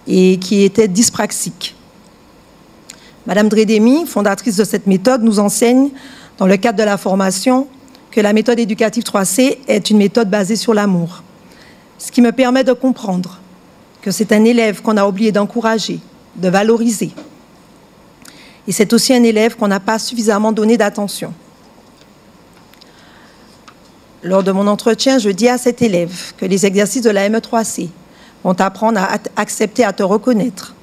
et qui était dyspraxique. Madame Dredemi, fondatrice de cette méthode, nous enseigne, dans le cadre de la formation, que la méthode éducative 3C est une méthode basée sur l'amour. Ce qui me permet de comprendre que c'est un élève qu'on a oublié d'encourager, de valoriser. Et c'est aussi un élève qu'on n'a pas suffisamment donné d'attention. Lors de mon entretien, je dis à cet élève que les exercices de la ME3C vont t'apprendre à accepter à te reconnaître,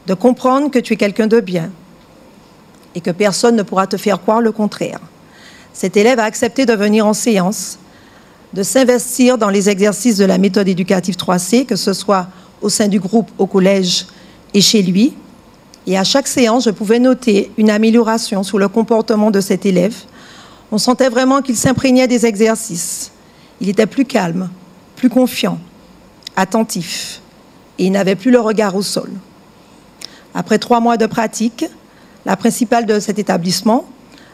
de comprendre que tu es quelqu'un de bien et que personne ne pourra te faire croire le contraire. Cet élève a accepté de venir en séance, de s'investir dans les exercices de la méthode éducative 3C, que ce soit au sein du groupe, au collège et chez lui. Et à chaque séance, je pouvais noter une amélioration sur le comportement de cet élève. On sentait vraiment qu'il s'imprégnait des exercices. Il était plus calme, plus confiant, attentif, et il n'avait plus le regard au sol. Après 3 mois de pratique, la principale de cet établissement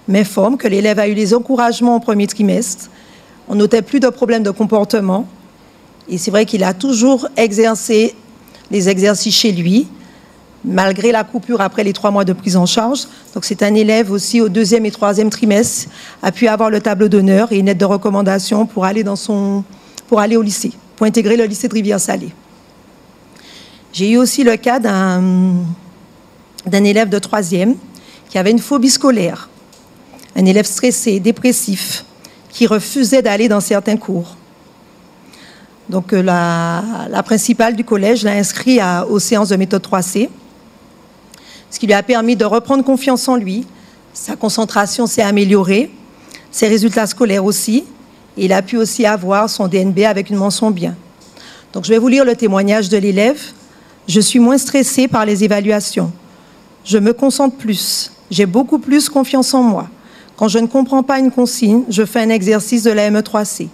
m'informe que l'élève a eu les encouragements au premier trimestre. On notait plus de problèmes de comportement. Et c'est vrai qu'il a toujours exercé les exercices chez lui, malgré la coupure après les 3 mois de prise en charge. Donc c'est un élève aussi au 2e et 3e trimestre, a pu avoir le tableau d'honneur et une lettre de recommandation pour aller au lycée, pour intégrer le lycée de Rivière-Salée. J'ai eu aussi le cas d'un élève de 3e qui avait une phobie scolaire, un élève stressé, dépressif, qui refusait d'aller dans certains cours. Donc la principale du collège l'a inscrit aux séances de méthode 3C, ce qui lui a permis de reprendre confiance en lui. Sa concentration s'est améliorée, ses résultats scolaires aussi, et il a pu aussi avoir son DNB avec une mention bien. Donc je vais vous lire le témoignage de l'élève. « Je suis moins stressée par les évaluations. Je me concentre plus. J'ai beaucoup plus confiance en moi. Quand je ne comprends pas une consigne, je fais un exercice de la ME3C.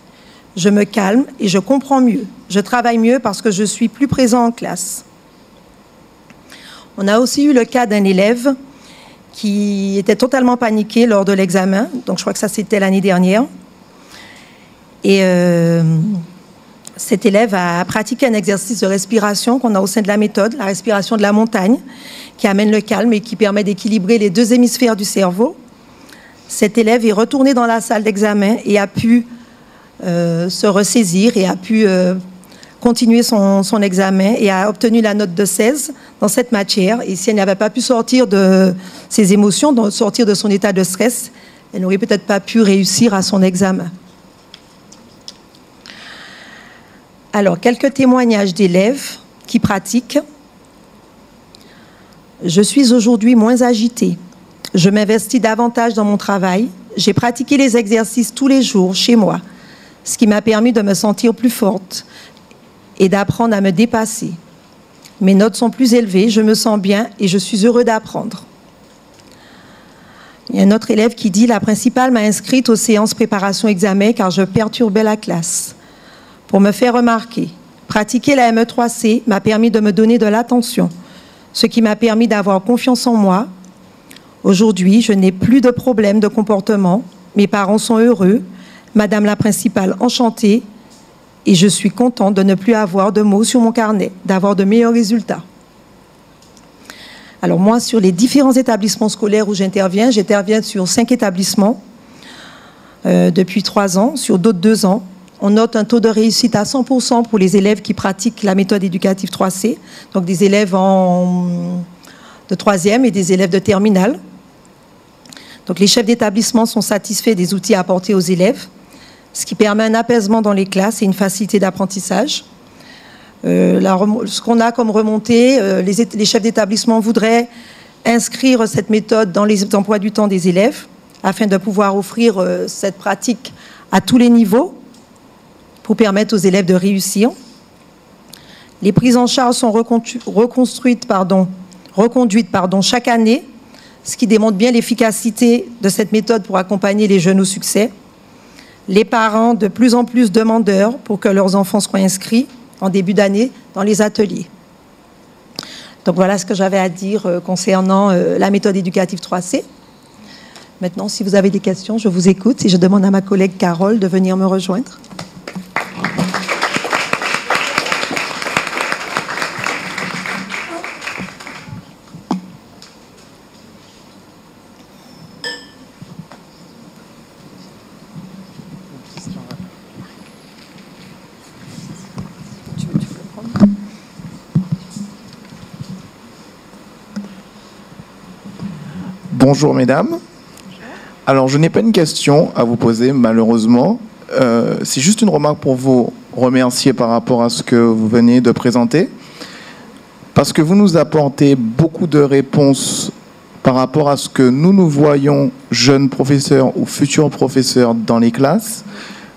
Je me calme et je comprends mieux. Je travaille mieux parce que je suis plus présent en classe. » On a aussi eu le cas d'un élève qui était totalement paniqué lors de l'examen. Donc je crois que ça c'était l'année dernière. Et cet élève a pratiqué un exercice de respiration qu'on a au sein de la méthode, la respiration de la montagne, qui amène le calme et qui permet d'équilibrer les 2 hémisphères du cerveau. Cet élève est retourné dans la salle d'examen et a pu se ressaisir et a pu continuer son examen et a obtenu la note de 16 dans cette matière. Et si elle n'avait pas pu sortir de ses émotions, sortir de son état de stress, elle n'aurait peut-être pas pu réussir à son examen. Alors, quelques témoignages d'élèves qui pratiquent. Je suis aujourd'hui moins agitée. Je m'investis davantage dans mon travail. J'ai pratiqué les exercices tous les jours chez moi, ce qui m'a permis de me sentir plus forte et d'apprendre à me dépasser. Mes notes sont plus élevées, je me sens bien et je suis heureux d'apprendre. Il y a un autre élève qui dit « La principale m'a inscrite aux séances préparation-examen car je perturbais la classe. Pour me faire remarquer, pratiquer la ME3C m'a permis de me donner de l'attention, ce qui m'a permis d'avoir confiance en moi. Aujourd'hui, je n'ai plus de problème de comportement. Mes parents sont heureux. Madame la principale, enchantée. Et je suis contente de ne plus avoir de mots sur mon carnet, d'avoir de meilleurs résultats. » Alors moi, sur les différents établissements scolaires où j'interviens sur 5 établissements depuis 3 ans, sur d'autres 2 ans. On note un taux de réussite à 100% pour les élèves qui pratiquent la méthode éducative 3C, donc des élèves de 3e et des élèves de terminale. Donc les chefs d'établissement sont satisfaits des outils apportés aux élèves, ce qui permet un apaisement dans les classes et une facilité d'apprentissage. Ce qu'on a comme remontée, les chefs d'établissement voudraient inscrire cette méthode dans les emplois du temps des élèves afin de pouvoir offrir cette pratique à tous les niveaux pour permettre aux élèves de réussir. Les prises en charge sont reconduites chaque année, ce qui démontre bien l'efficacité de cette méthode pour accompagner les jeunes au succès. Les parents de plus en plus demandeurs pour que leurs enfants soient inscrits en début d'année dans les ateliers. Donc voilà ce que j'avais à dire concernant la méthode éducative 3C. Maintenant, si vous avez des questions, je vous écoute et je demande à ma collègue Carole de venir me rejoindre. Bonjour mesdames. Alors je n'ai pas une question à vous poser malheureusement. C'est juste une remarque pour vous remercier par rapport à ce que vous venez de présenter. Parce que vous nous apportez beaucoup de réponses par rapport à ce que nous voyons jeunes professeurs ou futurs professeurs dans les classes.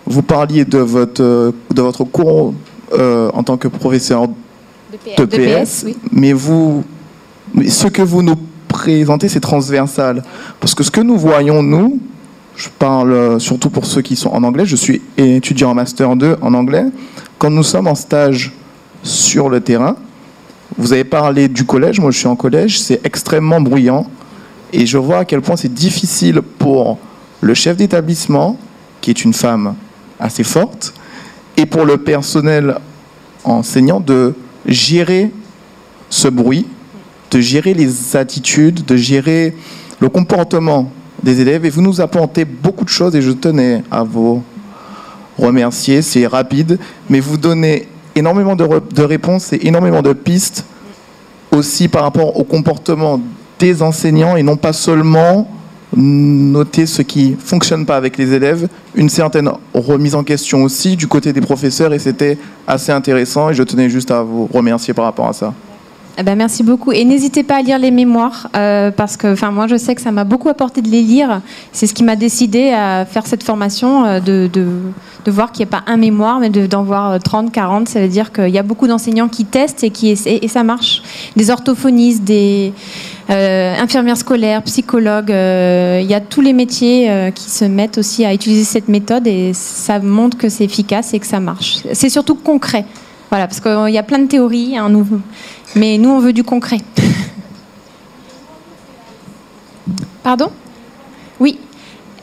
Vous parliez de votre cours en tant que professeur de PS, oui. Mais ce que vous nous présentez, c'est transversal. Parce que ce que nous voyons, nous, je parle surtout pour ceux qui sont en anglais, je suis étudiant en Master 2 en anglais, quand nous sommes en stage sur le terrain, vous avez parlé du collège, moi je suis en collège, c'est extrêmement bruyant et je vois à quel point c'est difficile pour le chef d'établissement, qui est une femme assez forte, et pour le personnel enseignant de gérer ce bruit, de gérer les attitudes, de gérer le comportement des élèves. Et vous nous apportez beaucoup de choses et je tenais à vous remercier. C'est rapide, mais vous donnez énormément de réponses et énormément de pistes aussi par rapport au comportement des enseignants et non pas seulement noter ce qui ne fonctionne pas avec les élèves, une certaine remise en question aussi du côté des professeurs et c'était assez intéressant et je tenais juste à vous remercier par rapport à ça. Eh ben, merci beaucoup. Et n'hésitez pas à lire les mémoires, parce que moi, je sais que ça m'a beaucoup apporté de les lire. C'est ce qui m'a décidé à faire cette formation, de voir qu'il n'y a pas un mémoire, mais d'en voir 30, 40. Ça veut dire qu'il y a beaucoup d'enseignants qui testent et ça marche. Des orthophonistes, des infirmières scolaires, psychologues. Il y a tous les métiers qui se mettent aussi à utiliser cette méthode et ça montre que c'est efficace et que ça marche. C'est surtout concret. Voilà, parce qu'il y a plein de théories, hein, mais nous, on veut du concret. Pardon ? Oui.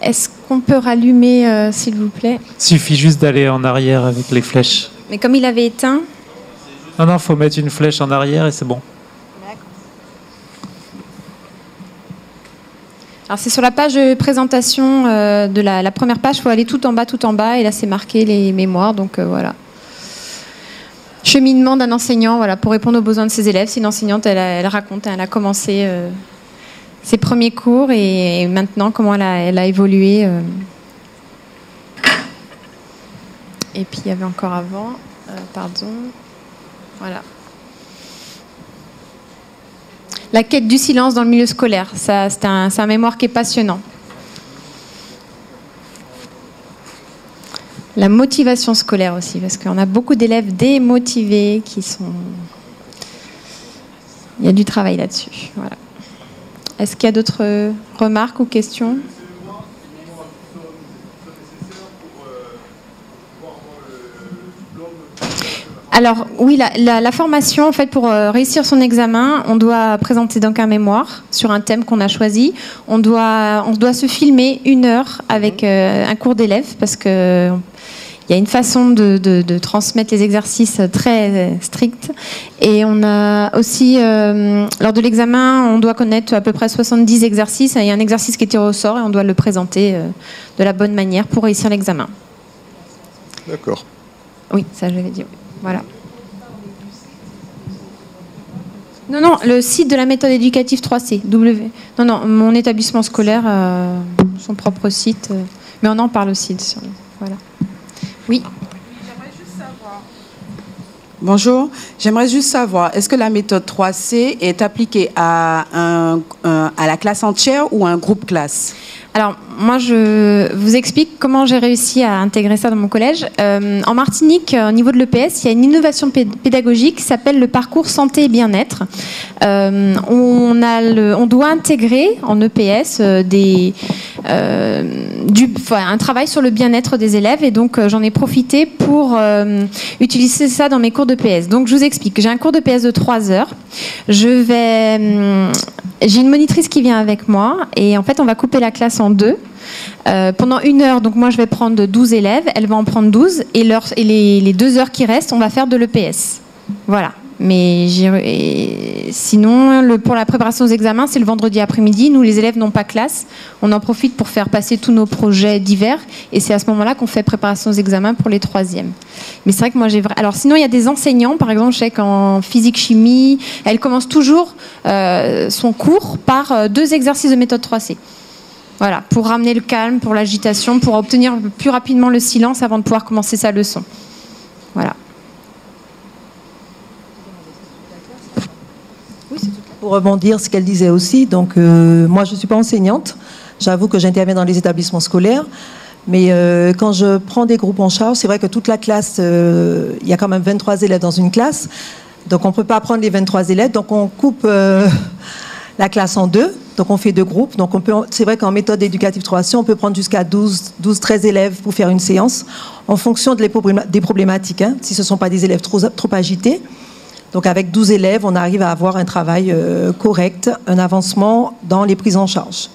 Est-ce qu'on peut rallumer, s'il vous plaît ? Il suffit juste d'aller en arrière avec les flèches. Mais comme il avait éteint... Non, il faut mettre une flèche en arrière et c'est bon. Alors c'est sur la page de présentation de la première page, il faut aller tout en bas, et là c'est marqué les mémoires, donc voilà. Cheminement d'un enseignant, voilà, pour répondre aux besoins de ses élèves. C'est une enseignante, elle raconte, elle a commencé ses premiers cours et maintenant comment elle a évolué. Et puis il y avait encore avant, pardon, voilà. La quête du silence dans le milieu scolaire, c'est un mémoire qui est passionnant. La motivation scolaire aussi, parce qu'on a beaucoup d'élèves démotivés qui sont... Il y a du travail là-dessus. Voilà. Est-ce qu'il y a d'autres remarques ou questions ? Alors oui, la formation, en fait, pour réussir son examen, on doit présenter donc un mémoire sur un thème qu'on a choisi. On doit se filmer 1 heure avec un cours d'élève, parce que il y a une façon de transmettre les exercices très stricte. Et on a aussi, lors de l'examen, on doit connaître à peu près 70 exercices. Il y a un exercice qui est tiré au sort et on doit le présenter de la bonne manière pour réussir l'examen. D'accord. Oui, ça j'avais dit. Oui. Voilà. Non, le site de la méthode éducative 3C. Non, mon établissement scolaire a son propre site. Mais on en parle aussi. Voilà. Oui. J'aimerais juste savoir. Bonjour. J'aimerais juste savoir, est-ce que la méthode 3C est appliquée à la classe entière ou à un groupe classe ? Alors, moi, je vous explique comment j'ai réussi à intégrer ça dans mon collège. En Martinique, au niveau de l'EPS, il y a une innovation pédagogique qui s'appelle le parcours santé et bien-être. On doit intégrer en EPS un travail sur le bien-être des élèves, et donc j'en ai profité pour utiliser ça dans mes cours d'EPS. Donc, je vous explique. J'ai un cours d'EPS de 3 heures. J'ai une monitrice qui vient avec moi, et en fait, on va couper la classe en 2. Pendant 1 heure, donc moi je vais prendre 12 élèves, elle va en prendre 12, et les 2 heures qui restent, on va faire de l'EPS. Voilà. Mais sinon, pour la préparation aux examens, c'est le vendredi après-midi. Nous, les élèves n'ont pas classe. On en profite pour faire passer tous nos projets divers, et c'est à ce moment-là qu'on fait préparation aux examens pour les 3e. Mais c'est vrai que moi, Alors sinon, il y a des enseignants, par exemple, je sais qu'en physique-chimie, elle commence toujours son cours par 2 exercices de méthode 3C. Voilà, pour ramener le calme, pour l'agitation, pour obtenir plus rapidement le silence avant de pouvoir commencer sa leçon. Voilà. Pour rebondir ce qu'elle disait aussi, donc moi je ne suis pas enseignante, j'avoue que j'interviens dans les établissements scolaires, mais quand je prends des groupes en charge, c'est vrai que toute la classe, il y a quand même 23 élèves dans une classe, donc on ne peut pas prendre les 23 élèves, donc on coupe la classe en 2, donc on fait 2 groupes, donc c'est vrai qu'en méthode éducative 3C, on peut prendre jusqu'à 12-13 élèves pour faire une séance, en fonction des problématiques, hein, si ce ne sont pas des élèves trop agités. Donc avec 12 élèves, on arrive à avoir un travail correct, un avancement dans les prises en charge.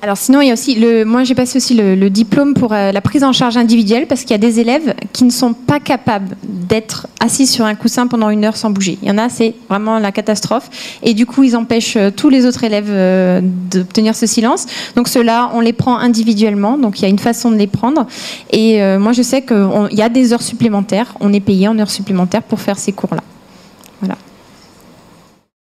Alors sinon, il y a aussi moi j'ai passé aussi le diplôme pour la prise en charge individuelle, parce qu'il y a des élèves qui ne sont pas capables d'être assis sur un coussin pendant 1 heure sans bouger. Il y en a, c'est vraiment la catastrophe. Et du coup, ils empêchent tous les autres élèves d'obtenir ce silence. Donc ceux-là, on les prend individuellement. Donc il y a une façon de les prendre. Et moi, je sais qu'il y a des heures supplémentaires. On est payé en heures supplémentaires pour faire ces cours-là.